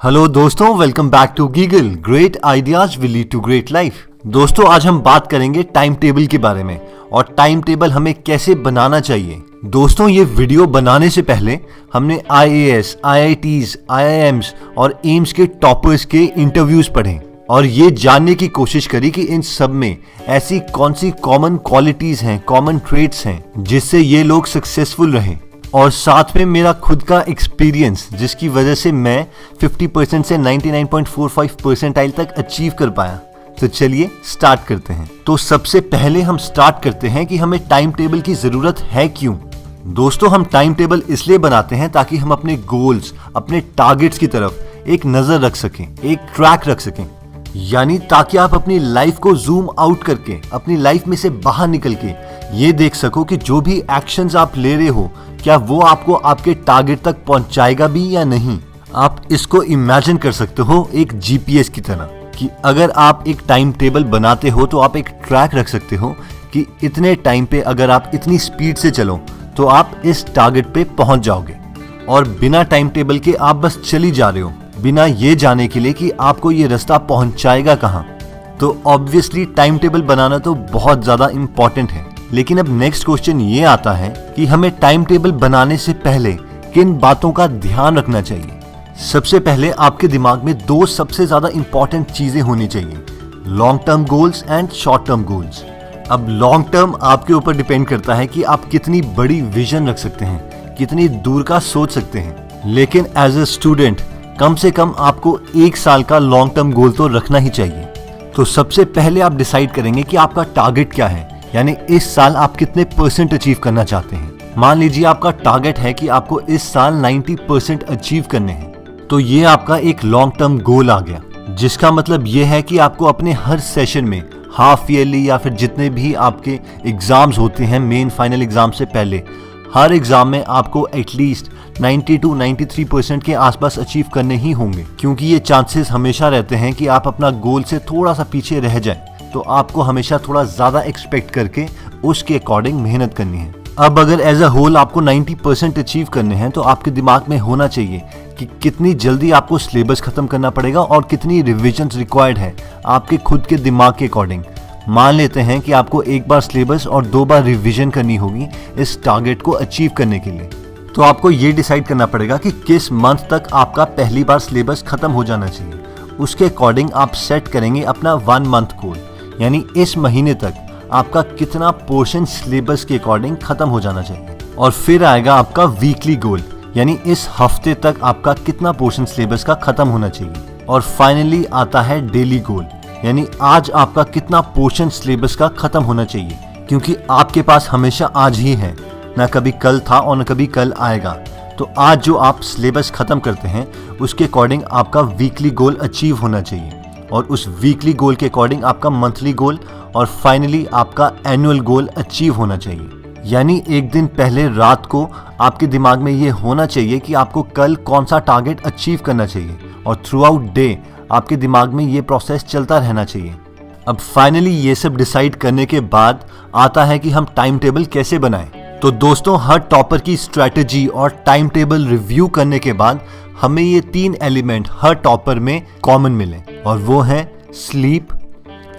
Hello दोस्तों, welcome back to गीगल। Great ideas will lead to great life. दोस्तों, आज हम बात करेंगे टाइम टेबल के बारे में और टाइम टेबल हमें कैसे बनाना चाहिए। दोस्तों, ये वीडियो बनाने से पहले हमने IAS, IITs, IIMs और एम्स के टॉपर्स के इंटरव्यूज पढ़े और ये जानने की कोशिश करी कि इन सब में ऐसी कौन सी कॉमन क्वालिटीज हैं, कॉमन ट्रेट्स हैं जिससे ये लोग सक्सेसफुल रहे। और साथ में मेरा खुद का एक्सपीरियंस जिसकी वजह से मैं 50% से 99.45 परसेंटाइल तक अचीव कर पाया। तो चलिए स्टार्ट करते हैं। तो सबसे पहले हम स्टार्ट करते हैं कि हमें टाइम टेबल की जरूरत है क्यों। दोस्तों, हम टाइम टेबल इसलिए बनाते हैं ताकि हम अपने गोल्स, अपने टारगेट्स की तरफ एक नजर रख सकें, एक ट्रैक रख सकें। यानी ताकि आप अपनी लाइफ को जूम आउट करके, अपनी लाइफ में से बाहर निकल के ये देख सको कि जो भी एक्शंस आप ले रहे हो क्या वो आपको आपके टारगेट तक पहुंचाएगा भी या नहीं। आप इसको इमेजिन कर सकते हो एक GPS की तरह कि अगर आप एक टाइम टेबल बनाते हो तो आप एक ट्रैक रख सकते हो कि इतने टाइम पे अगर आप इतनी स्पीड से चलो तो आप इस टारगेट पे पहुंच जाओगे। और बिना टाइम टेबल के आप बस चली जा रहे हो, बिना ये जाने के लिए कि आपको ये रास्ता पहुंचाएगा कहाँ। तो ऑब्वियसली टाइम टेबल बनाना तो बहुत ज्यादा इंपॉर्टेंट है। लेकिन अब नेक्स्ट क्वेश्चन ये आता है कि हमें टाइम टेबल बनाने से पहले किन बातों का ध्यान रखना चाहिए। सबसे पहले आपके दिमाग में दो सबसे ज्यादा इंपॉर्टेंट चीजें होनी चाहिए, long term goals and short term goals. अब लॉन्ग टर्म आपके ऊपर डिपेंड करता है कि आप कितनी बड़ी विजन रख सकते हैं, कितनी दूर का सोच सकते हैं। लेकिन एज ए स्टूडेंट कम से कम आपको 1 साल का लॉन्ग टर्म गोल तो रखना ही चाहिए। तो सबसे पहले आप डिसाइड करेंगे कि आपका टारगेट क्या है, यानी इस साल आप कितने % अचीव करना चाहते हैं। मान लीजिए आपका टारगेट है कि आपको इस साल 90% अचीव करने हैं, तो ये आपका एक लॉन्ग टर्म गोल आ गया, जिसका मतलब ये है कि आपको अपने हर सेशन में, हाफ ईयरली या फिर जितने भी आपके एग्जाम्स होते हैं मेन फाइनल एग्जाम से पहले, हर एग्जाम में आपको एटलीस्ट 90 to 93% के आसपास अचीव करने ही होंगे, क्योंकि ये चांसेस हमेशा रहते हैं कि आप अपना गोल से थोड़ा सा पीछे रह जाएं। तो आपको हमेशा थोड़ा ज्यादा एक्सपेक्ट करके उसके अकॉर्डिंग मेहनत करनी है। अब अगर एज अ होल आपको 90% अचीव करने हैं तो आपके दिमाग में होना चाहिए कि कितनी जल्दी आपको सिलेबस खत्म करना पड़ेगा और कितनी रिविजन्स रिक्वायर्ड है आपके खुद के दिमाग के अकॉर्डिंग। मान लेते हैं कि आपको 1 बार सिलेबस और 2 बार रिविजन करनी होगी इस टारगेट को अचीव करने के लिए। तो आपको ये डिसाइड करना पड़ेगा कि किस मंथ तक आपका पहली बार सिलेबस खत्म हो जाना चाहिए। उसके अकॉर्डिंग आप सेट करेंगे अपना 1 मंथ गोल, यानी इस महीने तक आपका कितना पोर्शन सिलेबस के अकॉर्डिंग खत्म हो जाना चाहिए। और फिर आएगा आपका वीकली गोल, यानी इस हफ्ते तक आपका कितना पोर्शन सिलेबस का खत्म होना चाहिए। और फाइनली आता है डेली गोल, यानी आज आपका कितना पोर्शन सिलेबस का खत्म होना चाहिए, क्योंकि आपके पास हमेशा आज ही है, ना कभी कल था और ना कभी कल आएगा। तो आज जो आप सिलेबस खत्म करते हैं उसके अकॉर्डिंग आपका वीकली गोल अचीव होना चाहिए, और उस वीकली गोल के अकॉर्डिंग आपका मंथली गोल और फाइनली आपका एनुअल गोल अचीव होना चाहिए। यानी एक दिन पहले रात को आपके दिमाग में ये होना चाहिए कि आपको कल कौन सा टारगेट अचीव करना चाहिए, और थ्रू आउट डे आपके दिमाग में ये प्रोसेस चलता रहना चाहिए। अब फाइनली ये सब डिसाइड करने के बाद आता है कि हम टाइम टेबल कैसे बनाएं। तो दोस्तों, हर टॉपर की स्ट्रेटेजी और टाइम टेबल रिव्यू करने के बाद हमें ये 3 एलिमेंट हर टॉपर में कॉमन मिले, और वो है sleep,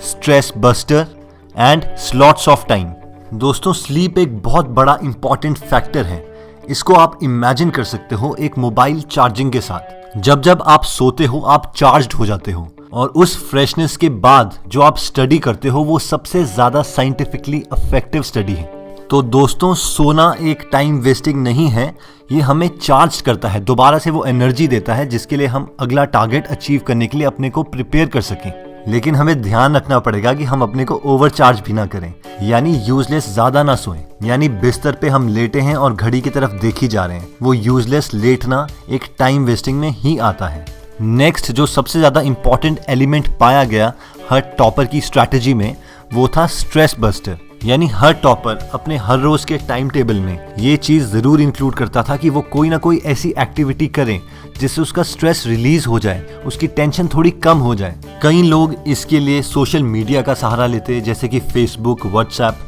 stress buster and slots of time. दोस्तों, स्लीप एक बहुत बड़ा इंपॉर्टेंट फैक्टर है। इसको आप इमेजिन कर सकते हो एक मोबाइल चार्जिंग के साथ। जब जब आप सोते हो आप चार्ज्ड हो जाते हो, और उस फ्रेशनेस के बाद जो आप स्टडी करते हो वो सबसे ज्यादा साइंटिफिकली इफेक्टिव स्टडी है। तो दोस्तों, सोना एक टाइम वेस्टिंग नहीं है, ये हमें चार्ज करता है, दोबारा से वो एनर्जी देता है जिसके लिए हम अगला टारगेट अचीव करने के लिए अपने को प्रिपेयर कर सकें। लेकिन हमें ध्यान रखना पड़ेगा कि हम अपने को ओवरचार्ज भी ना करें, यानी यूजलेस ज्यादा ना सोएं। यानी बिस्तर पे हम लेटे हैं और घड़ी की तरफ देखी जा रहे हैं, वो यूजलेस लेटना एक टाइम वेस्टिंग में ही आता है। नेक्स्ट जो सबसे ज्यादा इंपॉर्टेंट एलिमेंट पाया गया हर टॉपर की स्ट्रैटेजी में वो था स्ट्रेस बस्टर। यानी हर टॉपर अपने हर रोज के टाइम टेबल में ये चीज जरूर इंक्लूड करता था कि वो कोई ना कोई ऐसी एक्टिविटी करे जिससे उसका स्ट्रेस रिलीज हो जाए, उसकी टेंशन थोड़ी कम हो जाए। कई लोग इसके लिए सोशल मीडिया का सहारा लेते, जैसे कि फेसबुक, व्हाट्सएप,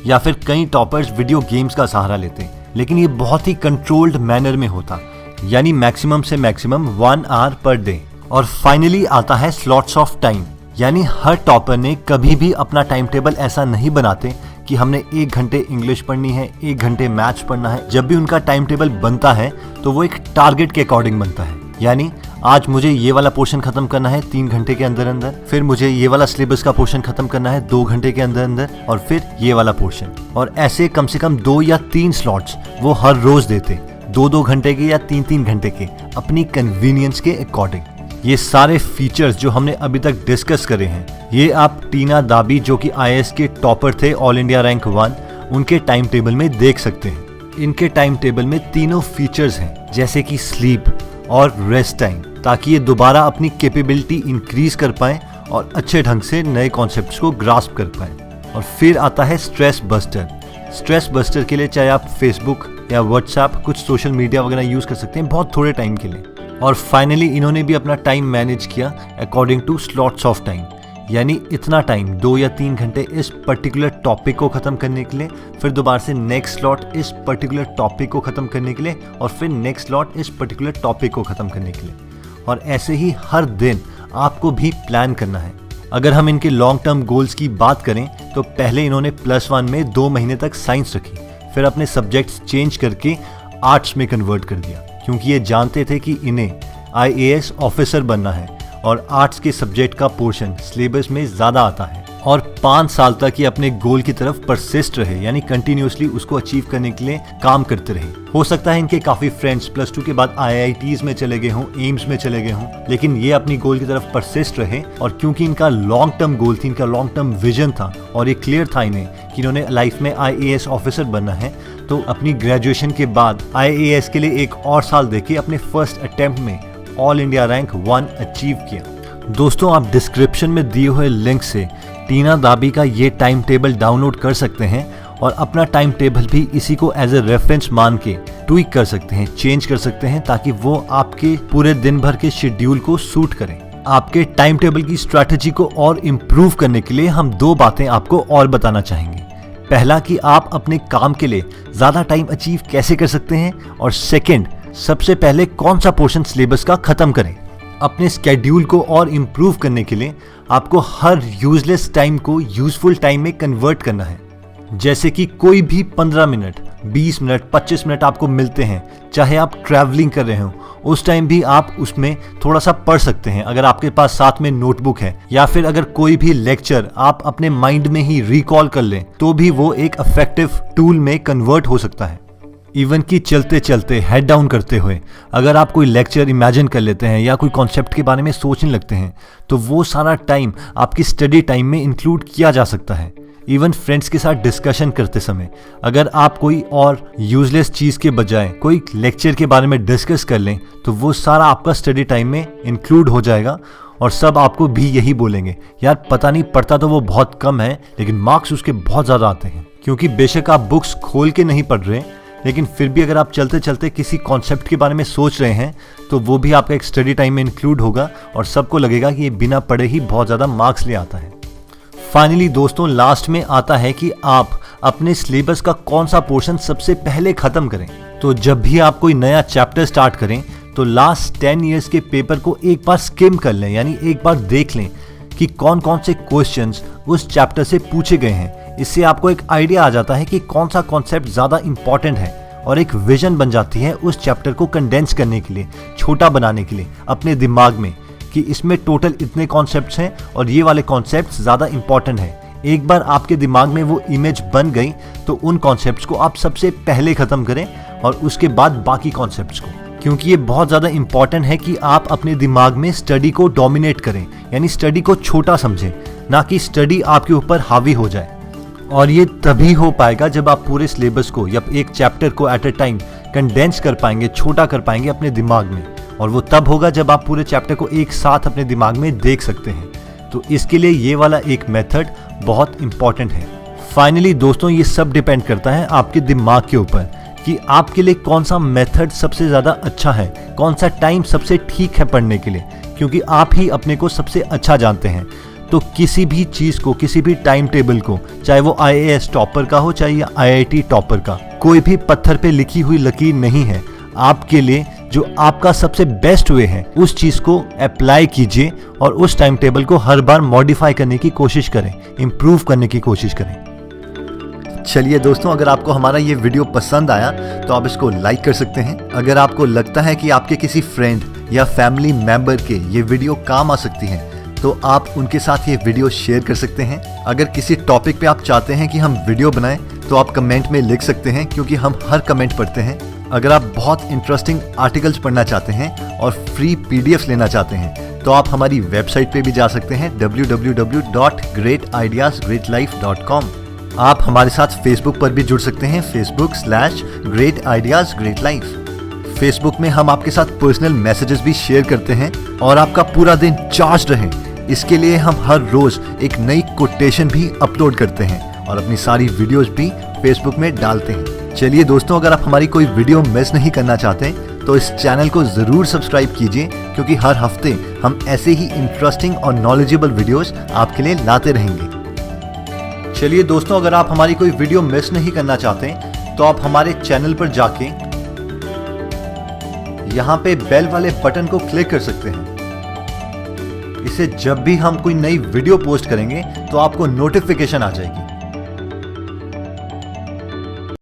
या फिर कई टॉपर्स वीडियो गेम्स का सहारा लेते, लेकिन ये बहुत ही कंट्रोल्ड मैनर में होता। यानी मैक्सिमम से मैक्सिमम 1 आवर पर डे। और फाइनली आता है स्लॉट्स ऑफ टाइम, यानी हर टॉपर ने कभी भी अपना टाइम टेबल ऐसा नहीं बनाते कि हमने 1 घंटे इंग्लिश पढ़नी है, 1 घंटे मैथ्स पढ़ना है। जब भी उनका टाइम टेबल बनता है तो वो एक टारगेट के अकॉर्डिंग बनता है, यानी आज मुझे ये वाला पोर्शन खत्म करना है 3 घंटे के अंदर अंदर, फिर मुझे ये वाला सिलेबस का पोर्शन खत्म करना है 2 घंटे के अंदर अंदर, और फिर ये वाला पोर्शन। और ऐसे कम से कम 2 या 3 स्लॉट्स वो हर रोज देते, 2-2 घंटे के या 3-3 घंटे के, अपनी कन्वीनियंस के अकॉर्डिंग। ये सारे फीचर्स जो हमने अभी तक डिस्कस करे हैं, ये आप टीना दाबी जो कि IAS के टॉपर थे, ऑल इंडिया रैंक 1, उनके टाइम टेबल में देख सकते हैं। इनके टाइम टेबल में तीनों फीचर्स हैं, जैसे कि स्लीप और रेस्ट टाइम, ताकि ये दोबारा अपनी कैपेबिलिटी इंक्रीज कर पाएं और अच्छे ढंग से नए कॉन्सेप्ट्स को ग्रास्प कर पाएं। और फिर आता है स्ट्रेस बस्टर। स्ट्रेस बस्टर के लिए चाहे आप फेसबुक या व्हाट्सएप, कुछ सोशल मीडिया वगैरह यूज कर सकते हैं बहुत थोड़े टाइम के लिए। और फाइनली इन्होंने भी अपना टाइम मैनेज किया according two slots of time, यानी इतना टाइम 2 या 3 घंटे इस पर्टिकुलर टॉपिक को खत्म करने के लिए, फिर दोबारा से नेक्स्ट स्लॉट इस पर्टिकुलर टॉपिक को खत्म करने के लिए, और फिर नेक्स्ट स्लॉट इस पर्टिकुलर टॉपिक को खत्म करने के लिए। और ऐसे ही हर दिन आपको भी प्लान करना है। अगर हम इनके लॉन्ग टर्म गोल्स की बात करें तो पहले इन्होंने +1 में 2 महीने तक साइंस रखी, फिर अपने सब्जेक्ट्स चेंज करके आर्ट्स में कन्वर्ट कर दिया, क्योंकि ये जानते थे कि इन्हें IAS ऑफिसर बनना है और आर्ट्स के सब्जेक्ट का पोर्शन सिलेबस में ज़्यादा आता है। और 5 साल तक ये अपने गोल की तरफ परसिस्ट रहे, यानी कंटिन्यूसली उसको अचीव करने के लिए काम करते रहे। हो सकता है इनके काफ़ी फ्रेंड्स +2 के बाद IITs में चले गए हों, एम्स में चले गए हों, लेकिन ये अपनी गोल की तरफ परसिस्ट रहे। और क्योंकि इनका लॉन्ग टर्म गोल थी, इनका लॉन्ग टर्म विजन था और ये क्लियर था इन्हें कि इन्होंने लाइफ में IAS ऑफिसर बनना है, तो अपनी ग्रेजुएशन के बाद IAS के लिए 1 और साल देके अपने फर्स्ट अटेम्प्ट में ऑल इंडिया रैंक 1 अचीव किया। दोस्तों, आप डिस्क्रिप्शन में दिए हुए लिंक से टीना दाबी का ये टाइम टेबल डाउनलोड कर सकते हैं और अपना टाइम टेबल भी इसी को एज ए रेफरेंस मान के ट्वीक कर सकते हैं, चेंज कर सकते हैं, ताकि वो आपके पूरे दिन भर के शेड्यूल को सूट करें। आपके टाइम टेबल की स्ट्रैटेजी को और इम्प्रूव करने के लिए हम 2 बातें आपको और बताना चाहेंगे। पहला कि आप अपने काम के लिए ज़्यादा टाइम अचीव कैसे कर सकते हैं, और सेकेंड, सबसे पहले कौन सा पोर्शन सिलेबस का खत्म करें। अपने स्केड्यूल को और इम्प्रूव करने के लिए आपको हर यूजलेस टाइम को यूजफुल टाइम में कन्वर्ट करना है। जैसे कि कोई भी 15 मिनट, 20 मिनट, 25 मिनट आपको मिलते हैं, चाहे आप ट्रैवलिंग कर रहे हो, उस टाइम भी आप उसमें थोड़ा सा पढ़ सकते हैं, अगर आपके पास साथ में नोटबुक है, या फिर अगर कोई भी लेक्चर आप अपने माइंड में ही रिकॉल कर लें तो भी वो एक इफेक्टिव टूल में कन्वर्ट हो सकता है। इवन कि चलते चलते, हेड डाउन करते हुए अगर आप कोई लेक्चर इमेजिन कर लेते हैं या कोई कॉन्सेप्ट के बारे में सोचने लगते हैं, तो वो सारा टाइम आपकी स्टडी टाइम में इंक्लूड किया जा सकता है। इवन फ्रेंड्स के साथ डिस्कशन करते समय अगर आप कोई और यूजलेस चीज़ के बजाय कोई लेक्चर के बारे में डिस्कस कर लें, तो वो सारा आपका स्टडी टाइम में इंक्लूड हो जाएगा। और सब आपको भी यही बोलेंगे, यार पता नहीं, पढ़ता तो वो बहुत कम है लेकिन मार्क्स उसके बहुत ज़्यादा आते हैं। क्योंकि बेशक आप बुक्स खोल के नहीं पढ़ रहे, लेकिन फिर भी अगर आप चलते चलते किसी कॉन्सेप्ट के बारे में सोच रहे हैं, तो वो भी आपका एक स्टडी टाइम में इंक्लूड होगा और सबको लगेगा कि ये बिना पढ़े ही बहुत ज़्यादा मार्क्स ले आता है। फाइनली दोस्तों, लास्ट में आता है कि आप अपने सिलेबस का कौन सा पोर्शन सबसे पहले खत्म करें। तो जब भी आप कोई नया चैप्टर स्टार्ट करें तो लास्ट 10 ईयर्स के पेपर को एक बार स्किम कर लें, यानी एक बार देख लें कि कौन कौन से क्वेश्चंस उस चैप्टर से पूछे गए हैं। इससे आपको एक आइडिया आ जाता है कि कौन सा कॉन्सेप्ट ज़्यादा इंपॉर्टेंट है, और एक विजन बन जाती है उस चैप्टर को कंडेंस करने के लिए, छोटा बनाने के लिए अपने दिमाग में, कि इसमें टोटल इतने कॉन्सेप्ट्स हैं और ये वाले कॉन्सेप्ट्स ज़्यादा इंपॉर्टेंट हैं। एक बार आपके दिमाग में वो इमेज बन गई तो उन कॉन्सेप्ट्स को आप सबसे पहले ख़त्म करें और उसके बाद बाकी कॉन्सेप्ट्स को, क्योंकि ये बहुत ज़्यादा इंपॉर्टेंट है कि आप अपने दिमाग में स्टडी को डोमिनेट करें, यानी स्टडी को छोटा समझें, ना कि स्टडी आपके ऊपर हावी हो जाए। और ये तभी हो पाएगा जब आप पूरे सिलेबस को या एक चैप्टर को एट अ टाइम कंडेंस कर पाएंगे, छोटा कर पाएंगे अपने दिमाग में, और वो तब होगा जब आप पूरे चैप्टर को एक साथ अपने दिमाग में देख सकते हैं। तो इसके लिए ये वाला एक मेथड बहुत इंपॉर्टेंट है। फाइनली दोस्तों, ये सब डिपेंड करता है आपके दिमाग के ऊपर कि आपके लिए कौन सा मेथड सबसे ज़्यादा अच्छा है, कौन सा टाइम सबसे ठीक है पढ़ने के लिए, क्योंकि आप ही अपने को सबसे अच्छा जानते हैं। तो किसी भी चीज़ को, किसी भी टाइम टेबल को, चाहे वो IAS टॉपर का हो चाहे IIT टॉपर का, कोई भी पत्थर पे लिखी हुई लकीर नहीं है। आपके लिए जो आपका सबसे बेस्ट वे है उस चीज को अप्लाई कीजिए और उस टाइम टेबल को हर बार मॉडिफाई करने की कोशिश करें, इंप्रूव करने की कोशिश करें। चलिए दोस्तों, अगर आपको हमारा ये वीडियो पसंद आया तो आप इसको लाइक कर सकते हैं। अगर आपको लगता है कि आपके किसी फ्रेंड या फैमिली मेंबर के ये वीडियो काम आ सकती है तो आप उनके साथ ये वीडियो शेयर कर सकते हैं। अगर किसी टॉपिक पे आप चाहते हैं कि हम वीडियो बनाएं तो आप कमेंट में लिख सकते हैं, क्योंकि हम हर कमेंट पढ़ते हैं। अगर आप बहुत इंटरेस्टिंग आर्टिकल्स पढ़ना चाहते हैं और फ्री पीडीएफ लेना चाहते हैं तो आप हमारी वेबसाइट पे भी जा सकते हैं www.greatideasgreatlife.com। आप हमारे साथ फेसबुक पर भी जुड़ सकते हैं, facebook.com/greatideasgreatlife। फेसबुक में हम आपके साथ पर्सनल मैसेजेस भी शेयर करते हैं और आपका पूरा दिन चार्ज रहे इसके लिए हम हर रोज एक नई कोटेशन भी अपलोड करते हैं और अपनी सारी वीडियोस भी फेसबुक में डालते हैं। चलिए दोस्तों, अगर आप हमारी कोई वीडियो मिस नहीं करना चाहते तो इस चैनल को जरूर सब्सक्राइब कीजिए, क्योंकि हर हफ्ते हम ऐसे ही इंटरेस्टिंग और नॉलेजेबल वीडियोस आपके लिए लाते रहेंगे। चलिए दोस्तों, अगर आप हमारी कोई वीडियो मिस नहीं करना चाहते तो आप हमारे चैनल पर जाके यहाँ पे बेल वाले बटन को क्लिक कर सकते हैं। इससे जब भी हम कोई नई वीडियो पोस्ट करेंगे तो आपको नोटिफिकेशन आ जाएगी।